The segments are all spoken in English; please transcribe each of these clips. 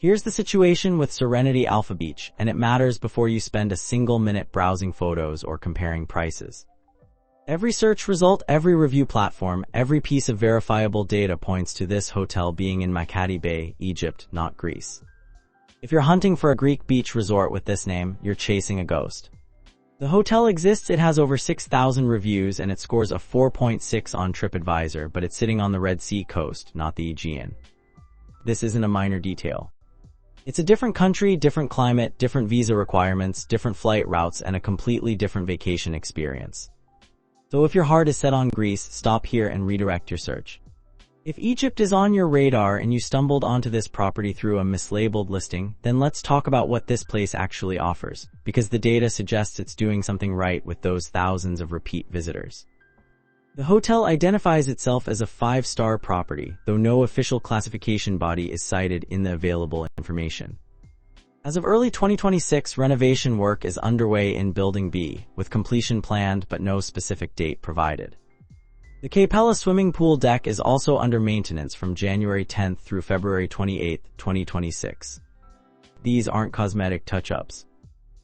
Here's the situation with Serenity Alpha Beach, and it matters before you spend a single minute browsing photos or comparing prices. Every search result, every review platform, every piece of verifiable data points to this hotel being in Makadi Bay, Egypt, not Greece. If you're hunting for a Greek beach resort with this name, you're chasing a ghost. The hotel exists, it has over 6,000 reviews, and it scores a 4.6 on TripAdvisor, but it's sitting on the Red Sea coast, not the Aegean. This isn't a minor detail. It's a different country, different climate, different visa requirements, different flight routes, and a completely different vacation experience. So if your heart is set on Greece, stop here and redirect your search. If Egypt is on your radar and you stumbled onto this property through a mislabeled listing, then let's talk about what this place actually offers, because the data suggests it's doing something right with those thousands of repeat visitors. The hotel identifies itself as a 5-star property, though no official classification body is cited in the available information. As of early 2026, renovation work is underway in Building B, with completion planned but no specific date provided. The Capella swimming pool deck is also under maintenance from January 10th through February 28, 2026. These aren't cosmetic touch-ups.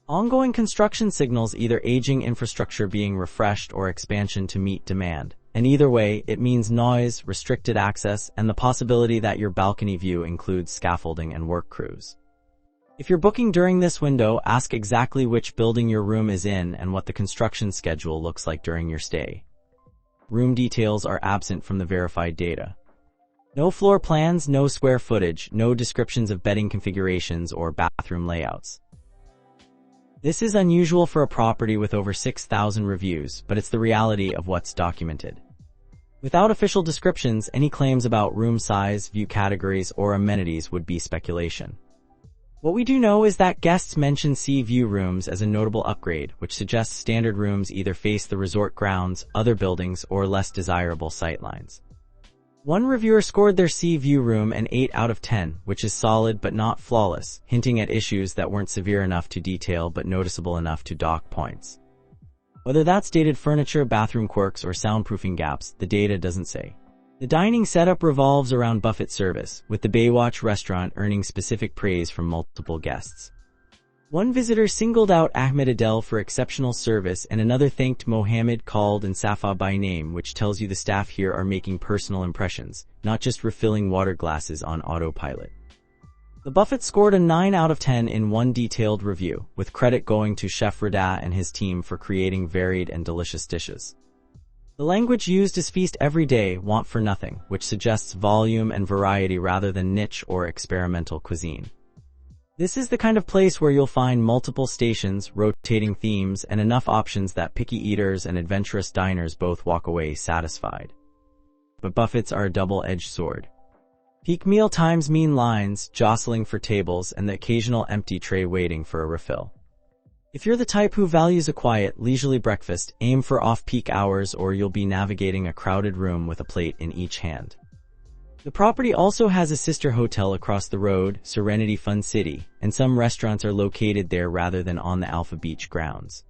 Ongoing construction signals either aging infrastructure being refreshed or expansion to meet demand. And either way, it means noise, restricted access, and the possibility that your balcony view includes scaffolding and work crews. If you're booking during this window, ask exactly which building your room is in and what the construction schedule looks like during your stay. Room details are absent from the verified data. No floor plans, no square footage, no descriptions of bedding configurations or bathroom layouts. This is unusual for a property with over 6,000 reviews, but it's the reality of what's documented. Without official descriptions, any claims about room size, view categories, or amenities would be speculation. What we do know is that guests mention sea view rooms as a notable upgrade, which suggests standard rooms either face the resort grounds, other buildings, or less desirable sightlines. One reviewer scored their sea view room an 8 out of 10, which is solid but not flawless, hinting at issues that weren't severe enough to detail but noticeable enough to dock points. Whether that's dated furniture, bathroom quirks, or soundproofing gaps, the data doesn't say. The dining setup revolves around buffet service, with the Baywatch restaurant earning specific praise from multiple guests. One visitor singled out Ahmed Adel for exceptional service and another thanked Mohammed, Khaled, and Safa by name, which tells you the staff here are making personal impressions, not just refilling water glasses on autopilot. The buffet scored a 9 out of 10 in one detailed review, with credit going to Chef Reda and his team for creating varied and delicious dishes. The language used is feast every day, want for nothing, which suggests volume and variety rather than niche or experimental cuisine. This is the kind of place where you'll find multiple stations, rotating themes, and enough options that picky eaters and adventurous diners both walk away satisfied. But buffets are a double-edged sword. Peak meal times mean lines, jostling for tables, and the occasional empty tray waiting for a refill. If you're the type who values a quiet, leisurely breakfast, aim for off-peak hours or you'll be navigating a crowded room with a plate in each hand. The property also has a sister hotel across the road, Serenity Fun City, and some restaurants are located there rather than on the Alpha Beach grounds.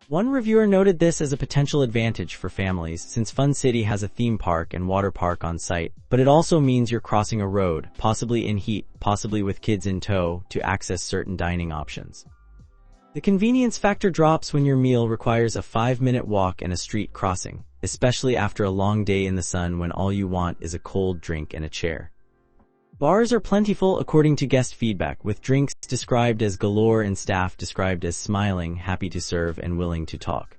One reviewer noted this as a potential advantage for families since Fun City has a theme park and water park on site, but it also means you're crossing a road, possibly in heat, possibly with kids in tow, to access certain dining options. The convenience factor drops when your meal requires a 5-minute walk and a street crossing, especially after a long day in the sun when all you want is a cold drink and a chair. Bars are plentiful according to guest feedback, with drinks described as galore and staff described as smiling, happy to serve, and willing to talk.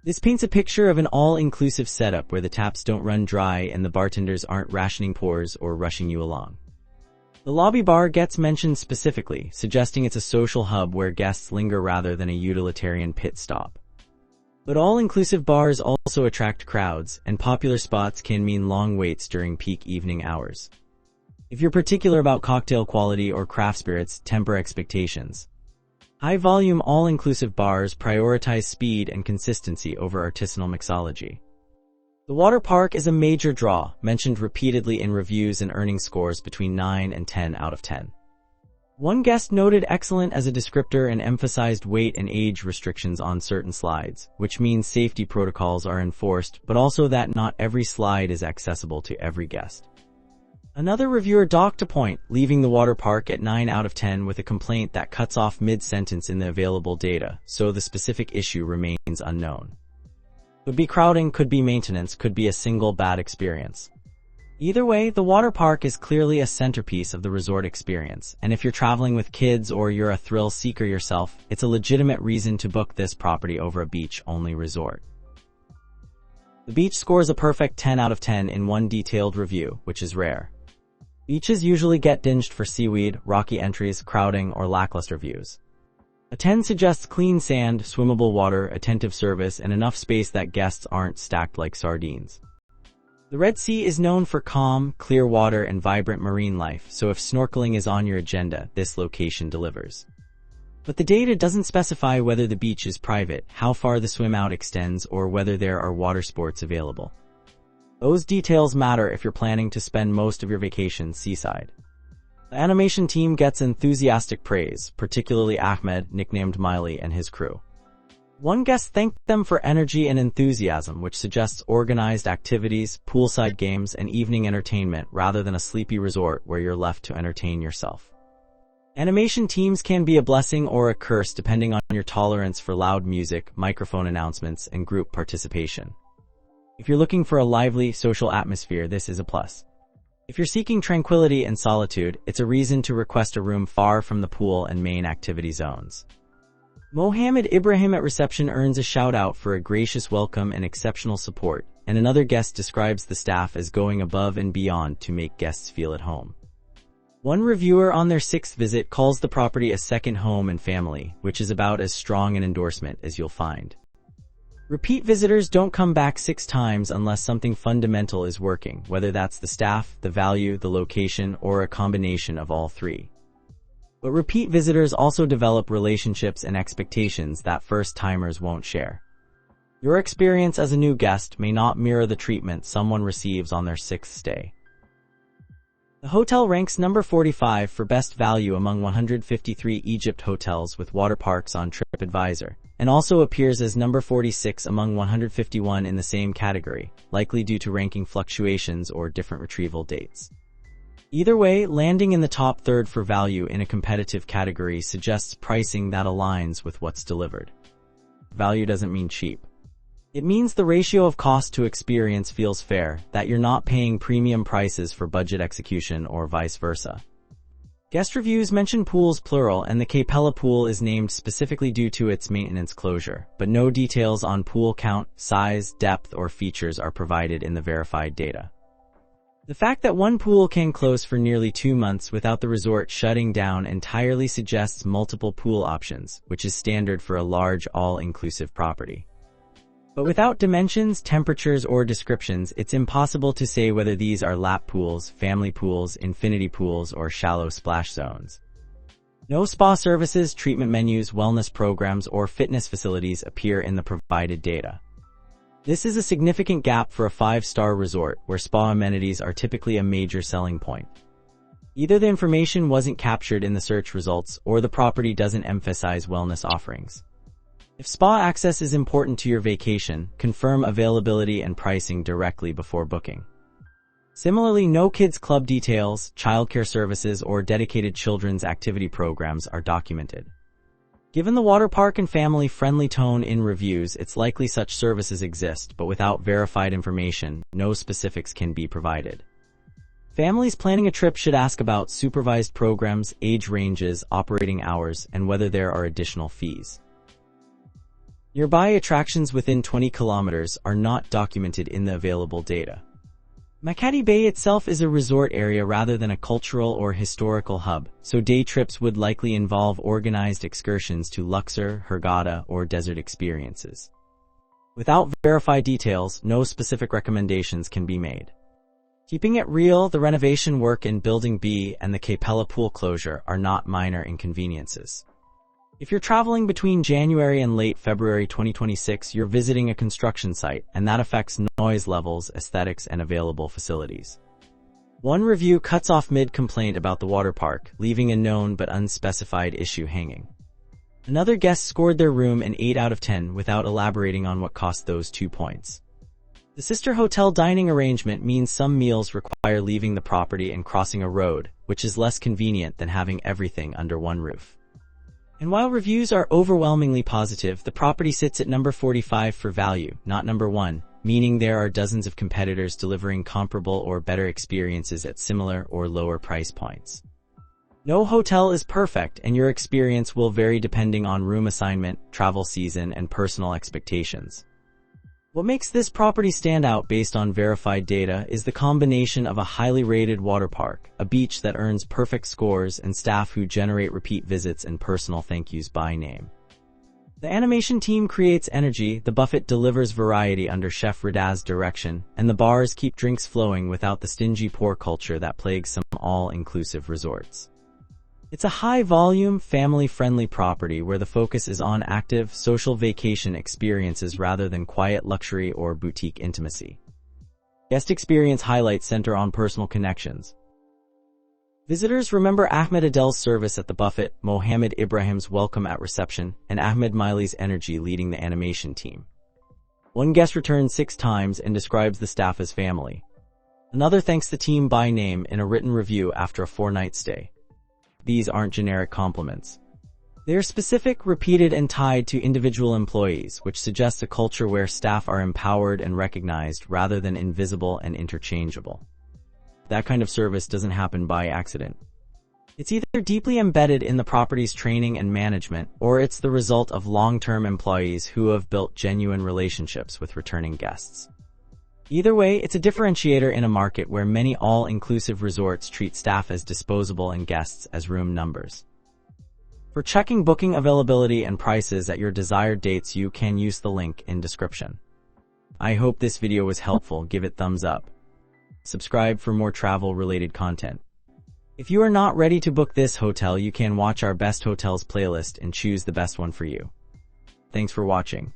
This paints a picture of an all-inclusive setup where the taps don't run dry and the bartenders aren't rationing pours or rushing you along. The lobby bar gets mentioned specifically, suggesting it's a social hub where guests linger rather than a utilitarian pit stop. But all-inclusive bars also attract crowds, and popular spots can mean long waits during peak evening hours. If you're particular about cocktail quality or craft spirits, temper expectations. High-volume all-inclusive bars prioritize speed and consistency over artisanal mixology. The water park is a major draw, mentioned repeatedly in reviews and earning scores between 9 and 10 out of 10. One guest noted excellent as a descriptor and emphasized weight and age restrictions on certain slides, which means safety protocols are enforced, but also that not every slide is accessible to every guest. Another reviewer docked a point, leaving the water park at 9 out of 10 with a complaint that cuts off mid-sentence in the available data, so the specific issue remains unknown. Could be crowding, could be maintenance, could be a single bad experience. Either way, the water park is clearly a centerpiece of the resort experience, and if you're traveling with kids or you're a thrill seeker yourself, it's a legitimate reason to book this property over a beach-only resort. The beach scores a perfect 10 out of 10 in one detailed review, which is rare. Beaches usually get dinged for seaweed, rocky entries, crowding, or lackluster views. A 10 suggests clean sand, swimmable water, attentive service, and enough space that guests aren't stacked like sardines. The Red Sea is known for calm, clear water and vibrant marine life, so if snorkeling is on your agenda, this location delivers. But the data doesn't specify whether the beach is private, how far the swim out extends, or whether there are water sports available. Those details matter if you're planning to spend most of your vacation seaside. The animation team gets enthusiastic praise, particularly Ahmed, nicknamed Miley, and his crew. One guest thanked them for energy and enthusiasm, which suggests organized activities, poolside games, and evening entertainment rather than a sleepy resort where you're left to entertain yourself. Animation teams can be a blessing or a curse depending on your tolerance for loud music, microphone announcements, and group participation. If you're looking for a lively, social atmosphere, this is a plus. If you're seeking tranquility and solitude, it's a reason to request a room far from the pool and main activity zones. Mohammed Ibrahim at reception earns a shout-out for a gracious welcome and exceptional support, and another guest describes the staff as going above and beyond to make guests feel at home. One reviewer on their 6th visit calls the property a second home and family, which is about as strong an endorsement as you'll find. Repeat visitors don't come back 6 times unless something fundamental is working, whether that's the staff, the value, the location, or a combination of all three. But repeat visitors also develop relationships and expectations that first-timers won't share. Your experience as a new guest may not mirror the treatment someone receives on their 6th stay. The hotel ranks number 45 for best value among 153 Egypt hotels with water parks on TripAdvisor, and also appears as number 46 among 151 in the same category, likely due to ranking fluctuations or different retrieval dates. Either way, landing in the top third for value in a competitive category suggests pricing that aligns with what's delivered. Value doesn't mean cheap. It means the ratio of cost to experience feels fair, that you're not paying premium prices for budget execution or vice versa. Guest reviews mention pools plural, and the Capella pool is named specifically due to its maintenance closure, but no details on pool count, size, depth, or features are provided in the verified data. The fact that one pool can close for nearly 2 months without the resort shutting down entirely suggests multiple pool options, which is standard for a large all-inclusive property. But without dimensions, temperatures, or descriptions, it's impossible to say whether these are lap pools, family pools, infinity pools, or shallow splash zones. No spa services, treatment menus, wellness programs, or fitness facilities appear in the provided data. This is a significant gap for a 5-star resort, where spa amenities are typically a major selling point. Either the information wasn't captured in the search results, or the property doesn't emphasize wellness offerings. If spa access is important to your vacation, confirm availability and pricing directly before booking. Similarly, no kids club details, childcare services, or dedicated children's activity programs are documented. Given the water park and family-friendly tone in reviews, it's likely such services exist, but without verified information, no specifics can be provided. Families planning a trip should ask about supervised programs, age ranges, operating hours, and whether there are additional fees. Nearby attractions within 20 kilometers are not documented in the available data. Makadi Bay itself is a resort area rather than a cultural or historical hub, so day trips would likely involve organized excursions to Luxor, Hurghada, or desert experiences. Without verified details, no specific recommendations can be made. Keeping it real, the renovation work in Building B and the Capella pool closure are not minor inconveniences. If you're traveling between January and late February 2026, you're visiting a construction site, and that affects noise levels, aesthetics, and available facilities. One review cuts off mid-complaint about the water park, leaving a known but unspecified issue hanging. Another guest scored their room an 8 out of 10 without elaborating on what cost those 2 points. The sister hotel dining arrangement means some meals require leaving the property and crossing a road, which is less convenient than having everything under one roof. And while reviews are overwhelmingly positive, the property sits at number 45 for value, not number 1, meaning there are dozens of competitors delivering comparable or better experiences at similar or lower price points. No hotel is perfect, and your experience will vary depending on room assignment, travel season, and personal expectations. What makes this property stand out based on verified data is the combination of a highly rated water park, a beach that earns perfect scores, and staff who generate repeat visits and personal thank yous by name. The animation team creates energy, the buffet delivers variety under Chef Reda's direction, and the bars keep drinks flowing without the stingy pour culture that plagues some all-inclusive resorts. It's a high-volume, family-friendly property where the focus is on active, social vacation experiences rather than quiet luxury or boutique intimacy. Guest experience highlights center on personal connections. Visitors remember Ahmed Adel's service at the buffet, Mohammed Ibrahim's welcome at reception, and Ahmed Miley's energy leading the animation team. One guest returned 6 times and describes the staff as family. Another thanks the team by name in a written review after a 4-night stay. These aren't generic compliments. They're specific, repeated, and tied to individual employees, which suggests a culture where staff are empowered and recognized rather than invisible and interchangeable. That kind of service doesn't happen by accident. It's either deeply embedded in the property's training and management, or it's the result of long-term employees who have built genuine relationships with returning guests. Either way, it's a differentiator in a market where many all-inclusive resorts treat staff as disposable and guests as room numbers. For checking booking availability and prices at your desired dates, you can use the link in description. I hope this video was helpful. Give it thumbs up. Subscribe for more travel-related content. If you are not ready to book this hotel, you can watch our best hotels playlist and choose the best one for you. Thanks for watching.